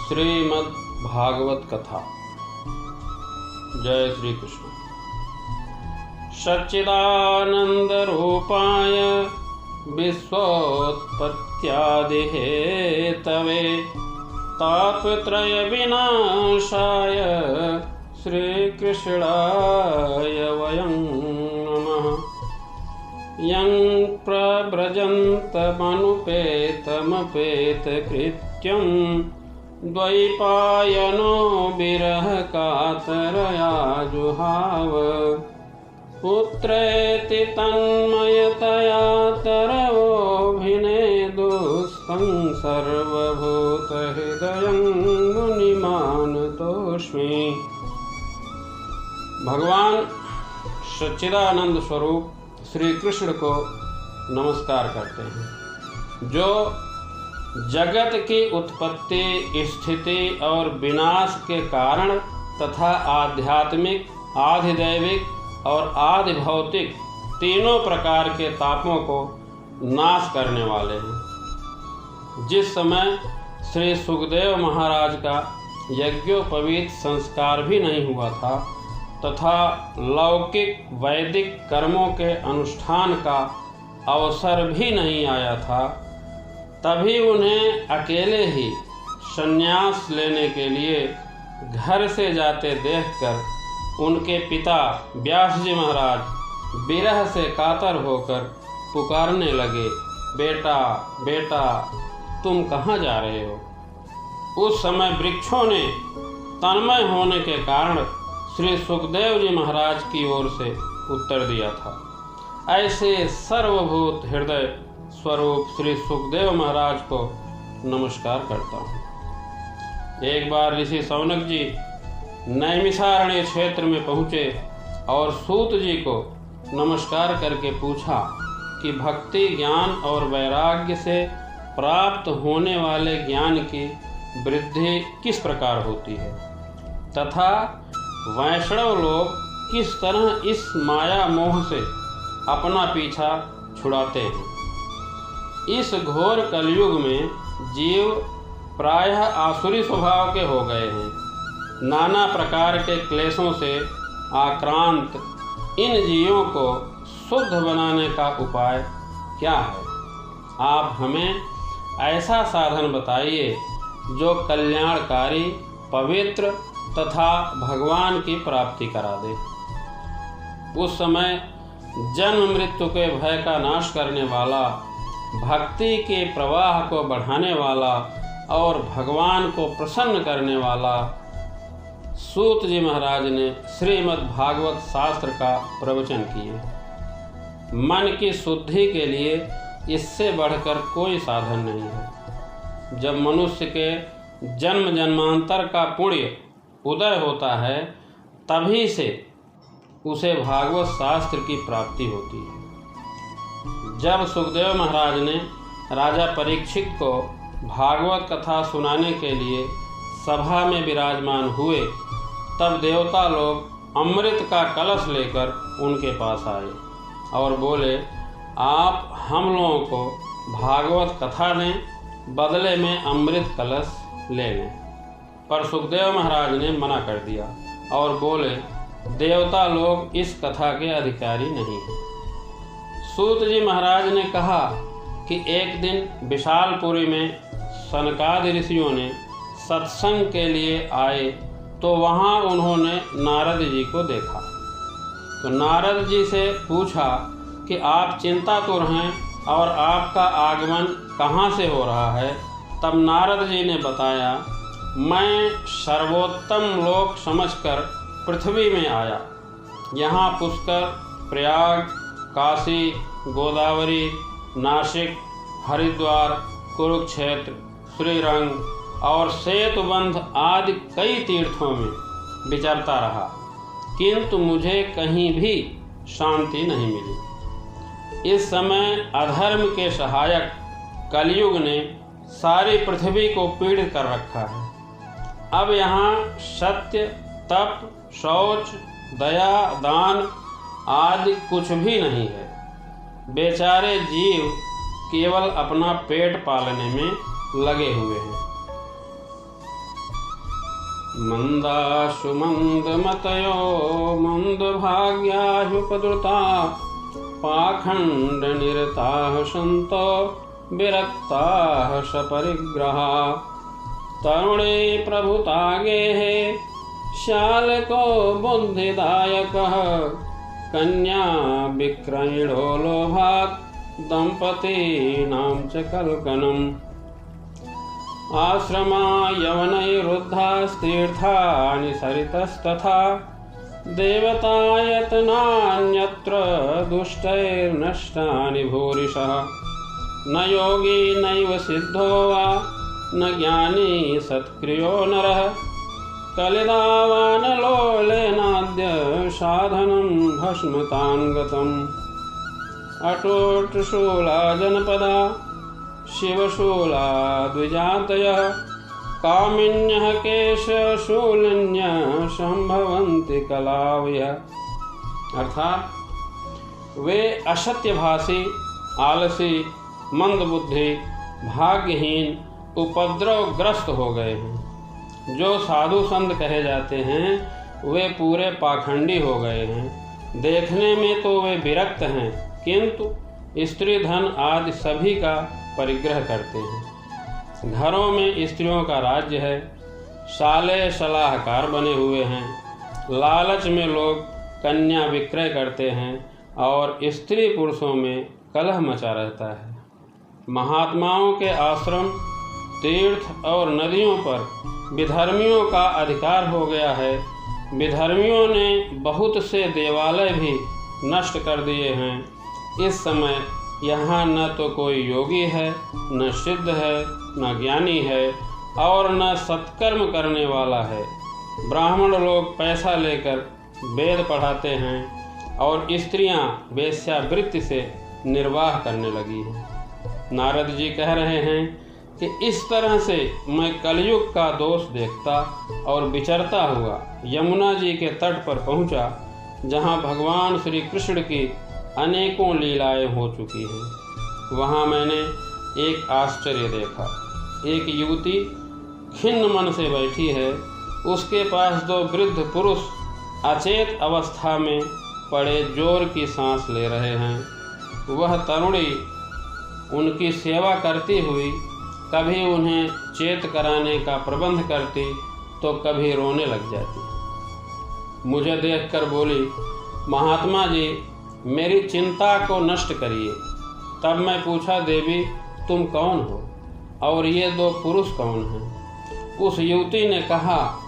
श्रीमद् भागवत कथा। जय श्री कृष्ण। सच्चिदानंद रूपाय विश्वोत्पत्त्यादि हेतवे तापत्रय विनाशाय श्रीकृष्णाय वयं नमः। यं प्रव्रजन्तमनुपेतमपेतकृत्यं द्वैपायनो विरह कातरया जुहाव पुत्रेति तन्मयतया तरवोऽभिनेदुस्तं सर्वभूतहृदयं मुनिमानतोऽस्मि। भगवान सच्चिदानंद स्वरूप श्री कृष्ण को नमस्कार करते हैं, जो जगत की उत्पत्ति, स्थिति और विनाश के कारण तथा आध्यात्मिक, आधिदैविक और आदि भौतिक तीनों प्रकार के तापों को नाश करने वाले हैं। जिस समय श्री सुखदेव महाराज का यज्ञोपवीत संस्कार भी नहीं हुआ था तथा लौकिक वैदिक कर्मों के अनुष्ठान का अवसर भी नहीं आया था, तभी उन्हें अकेले ही संन्यास लेने के लिए घर से जाते देखकर उनके पिता व्यास जी महाराज विरह से कातर होकर पुकारने लगे, बेटा बेटा तुम कहाँ जा रहे हो। उस समय वृक्षों ने तन्मय होने के कारण श्री सुखदेव जी महाराज की ओर से उत्तर दिया था। ऐसे सर्वभूत हृदय स्वरूप श्री सुखदेव महाराज को नमस्कार करता हूँ। एक बार ऋषि शौनक जी नैमिषारण्य क्षेत्र में पहुँचे और सूत जी को नमस्कार करके पूछा कि भक्ति, ज्ञान और वैराग्य से प्राप्त होने वाले ज्ञान की वृद्धि किस प्रकार होती है तथा वैष्णव लोग किस तरह इस माया मोह से अपना पीछा छुड़ाते हैं। इस घोर कलयुग में जीव प्रायः आसुरी स्वभाव के हो गए हैं। नाना प्रकार के क्लेशों से आक्रांत इन जीवों को शुद्ध बनाने का उपाय क्या है? आप हमें ऐसा साधन बताइए जो कल्याणकारी, पवित्र तथा भगवान की प्राप्ति करा दे। उस समय जन्म मृत्यु के भय का नाश करने वाला, भक्ति के प्रवाह को बढ़ाने वाला और भगवान को प्रसन्न करने वाला सूत जी महाराज ने श्रीमद् भागवत शास्त्र का प्रवचन किए। मन की शुद्धि के लिए इससे बढ़कर कोई साधन नहीं है। जब मनुष्य के जन्म जन्मांतर का पुण्य उदय होता है, तभी से उसे भागवत शास्त्र की प्राप्ति होती है। जब सुखदेव महाराज ने राजा परीक्षित को भागवत कथा सुनाने के लिए सभा में विराजमान हुए, तब देवता लोग अमृत का कलश लेकर उनके पास आए और बोले, आप हम लोगों को भागवत कथा दें, बदले में अमृत कलश ले लें। पर सुखदेव महाराज ने मना कर दिया और बोले, देवता लोग इस कथा के अधिकारी नहीं हैं। सूत जी महाराज ने कहा कि एक दिन विशालपुरी में सनकादि ऋषियों ने सत्संग के लिए आए, तो वहाँ उन्होंने नारद जी को देखा। तो नारद जी से पूछा कि आप चिंतातुर हैं और आपका आगमन कहाँ से हो रहा है। तब नारद जी ने बताया, मैं सर्वोत्तम लोक समझकर पृथ्वी में आया। यहाँ पुष्कर, प्रयाग, काशी, गोदावरी, नासिक, हरिद्वार, कुरुक्षेत्र, श्रीरंग और सेतुबंध आदि कई तीर्थों में विचरता रहा, किंतु मुझे कहीं भी शांति नहीं मिली। इस समय अधर्म के सहायक कलयुग ने सारी पृथ्वी को पीड़ित कर रखा है। अब यहाँ सत्य, तप, शौच, दया, दान आदि कुछ भी नहीं है। बेचारे जीव केवल अपना पेट पालने में लगे हुए हैं। मंदाशु मंदमतयो मंदभाग्याह्युपद्रुता पाखंडनिरताः सन्तो विरक्ताः सपरिग्रहा तरुणे प्रभुतागेः श्यालको बुद्धिदायकः कन्या विक्रयणो लोभात् दंपतीनां च कल्कनम् आश्रमा यवनैरुद्धास्तीर्थानि सरितस्तथा देवतायतनान्यत्र दुष्टैर्नष्टानि भूरिशः न योगी नैव सिद्धो वा न ज्ञानी सत्क्रियो नरः कलिदावानलोलेनाद्य साधनं भस्मताङ्गतम् अटोटशूला जनपदा शिवशूला द्विजातयः कामिन्यः केशशूलिन्यः संभवन्ति कलावयः। अर्थात वे असत्यभाषी, आलसी, मंदबुद्धि, भाग्यहीन, उपद्रवग्रस्त हो गए हैं। जो साधु संत कहे जाते हैं वे पूरे पाखंडी हो गए हैं। देखने में तो वे विरक्त हैं, किंतु स्त्री धन आदि सभी का परिग्रह करते हैं। घरों में स्त्रियों का राज्य है। साले सलाहकार बने हुए हैं। लालच में लोग कन्या विक्रय करते हैं और स्त्री पुरुषों में कलह मचा रहता है। महात्माओं के आश्रम, तीर्थ और नदियों पर विधर्मियों का अधिकार हो गया है। विधर्मियों ने बहुत से देवालय भी नष्ट कर दिए हैं। इस समय यहाँ न तो कोई योगी है, न सिद्ध है, न ज्ञानी है और न सत्कर्म करने वाला है। ब्राह्मण लोग पैसा लेकर वेद पढ़ाते हैं और स्त्रियां वेश्यावृत्ति से निर्वाह करने लगी हैं। नारद जी कह रहे हैं कि इस तरह से मैं कलयुग का दोष देखता और विचरता हुआ यमुना जी के तट पर पहुंचा, जहां भगवान श्री कृष्ण की अनेकों लीलाएं हो चुकी हैं। वहां मैंने एक आश्चर्य देखा। एक युवती खिन्न मन से बैठी है। उसके पास दो वृद्ध पुरुष अचेत अवस्था में पड़े जोर की सांस ले रहे हैं। वह तरुणी उनकी सेवा करती हुई कभी उन्हें चेत कराने का प्रबंध करती तो कभी रोने लग जाती। मुझे देखकर बोली, महात्मा जी मेरी चिंता को नष्ट करिए। तब मैं पूछा, देवी तुम कौन हो और ये दो पुरुष कौन हैं? उस युवती ने कहा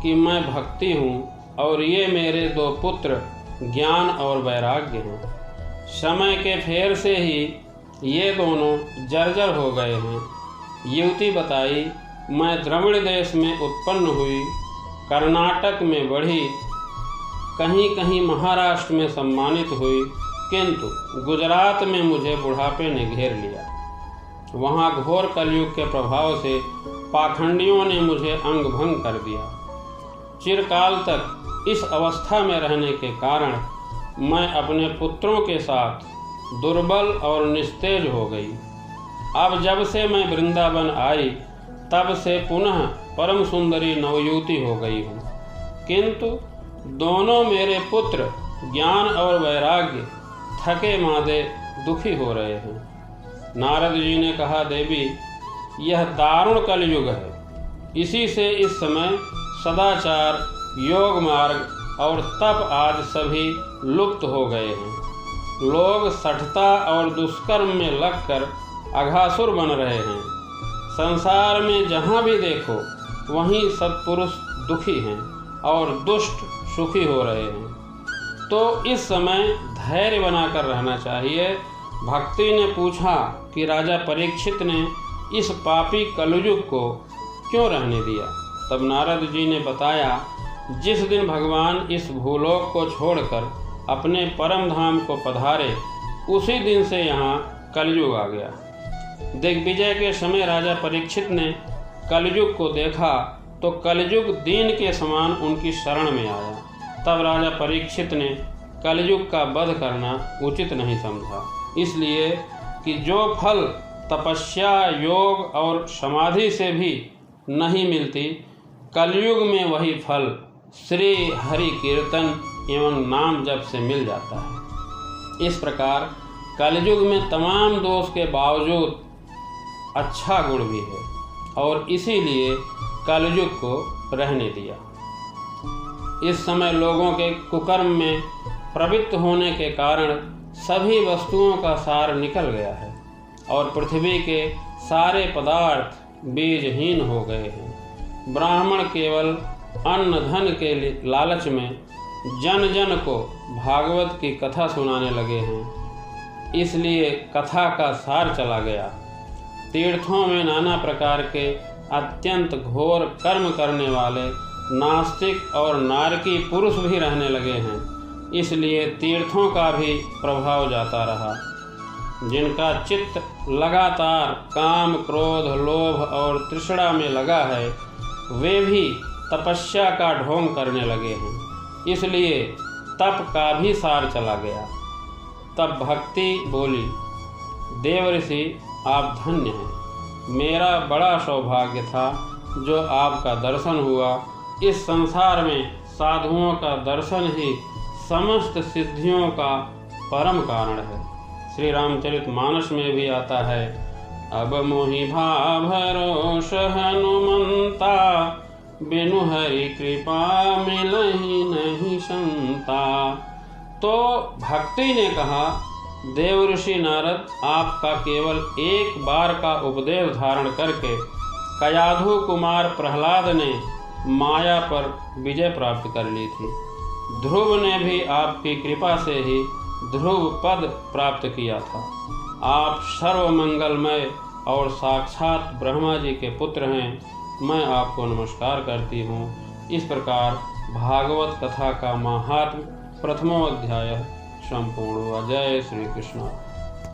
कि मैं भक्ति हूँ और ये मेरे दो पुत्र ज्ञान और वैराग्य हैं। समय के फेर से ही ये दोनों जर्जर हो गए हैं। युवती बताई, मैं द्रविड़ देश में उत्पन्न हुई, कर्नाटक में बढ़ी, कहीं कहीं महाराष्ट्र में सम्मानित हुई, किंतु गुजरात में मुझे बुढ़ापे ने घेर लिया। वहाँ घोर कलयुग के प्रभाव से पाखंडियों ने मुझे अंग भंग कर दिया। चिरकाल तक इस अवस्था में रहने के कारण मैं अपने पुत्रों के साथ दुर्बल और निस्तेज हो गई। अब जब से मैं वृंदावन आई तब से पुनः परम सुंदरी नवयुवती हो गई हूँ, किंतु दोनों मेरे पुत्र ज्ञान और वैराग्य थके मादे दुखी हो रहे हैं। नारद जी ने कहा, देवी यह दारुण कलयुग है। इसी से इस समय सदाचार, योग मार्ग और तप आदि सभी लुप्त हो गए हैं। लोग सठता और दुष्कर्म में लगकर अघासुर बन रहे हैं। संसार में जहाँ भी देखो वहीं सत्पुरुष दुखी हैं और दुष्ट सुखी हो रहे हैं। तो इस समय धैर्य बनाकर रहना चाहिए। भक्ति ने पूछा कि राजा परीक्षित ने इस पापी कलयुग को क्यों रहने दिया? तब नारद जी ने बताया, जिस दिन भगवान इस भूलोक को छोड़कर अपने परम धाम को पधारे उसी दिन से यहाँ कलयुग आ गया। दिग्विजय के समय राजा परीक्षित ने कलयुग को देखा तो कलयुग दीन के समान उनकी शरण में आया। तब राजा परीक्षित ने कलयुग का वध करना उचित नहीं समझा, इसलिए कि जो फल तपस्या, योग और समाधि से भी नहीं मिलती कलयुग में वही फल श्री हरि कीर्तन एवं नाम जप से मिल जाता है। इस प्रकार कलयुग में तमाम दोष के बावजूद अच्छा गुण भी है और इसीलिए कलयुग को रहने दिया। इस समय लोगों के कुकर्म में प्रवृत्त होने के कारण सभी वस्तुओं का सार निकल गया है और पृथ्वी के सारे पदार्थ बीजहीन हो गए हैं। ब्राह्मण केवल अन्न धन के लालच में जन जन को भागवत की कथा सुनाने लगे हैं, इसलिए कथा का सार चला गया। तीर्थों में नाना प्रकार के अत्यंत घोर कर्म करने वाले नास्तिक और नारकी पुरुष भी रहने लगे हैं, इसलिए तीर्थों का भी प्रभाव जाता रहा। जिनका चित्त लगातार काम, क्रोध, लोभ और तृष्णा में लगा है, वे भी तपस्या का ढोंग करने लगे हैं, इसलिए तप का भी सार चला गया। तब भक्ति बोली, देवर्षि आप धन्य हैं, मेरा बड़ा सौभाग्य था जो आपका दर्शन हुआ। इस संसार में साधुओं का दर्शन ही समस्त सिद्धियों का परम कारण है। श्री रामचरितमानस में भी आता है, अब मोहि भा भरोस हनुमंता, बिनु हरि कृपा मिलहि नहीं संता। तो भक्ति ने कहा, देवर्षि नारद, आपका केवल एक बार का उपदेश धारण करके कयाधु कुमार प्रहलाद ने माया पर विजय प्राप्त कर ली थी। ध्रुव ने भी आपकी कृपा से ही ध्रुव पद प्राप्त किया था। आप सर्वमंगलमय और साक्षात ब्रह्मा जी के पुत्र हैं। मैं आपको नमस्कार करती हूँ। इस प्रकार भागवत कथा का महात्म्य प्रथमो अध्याय संपूर्ण हुआ। जय श्री कृष्ण।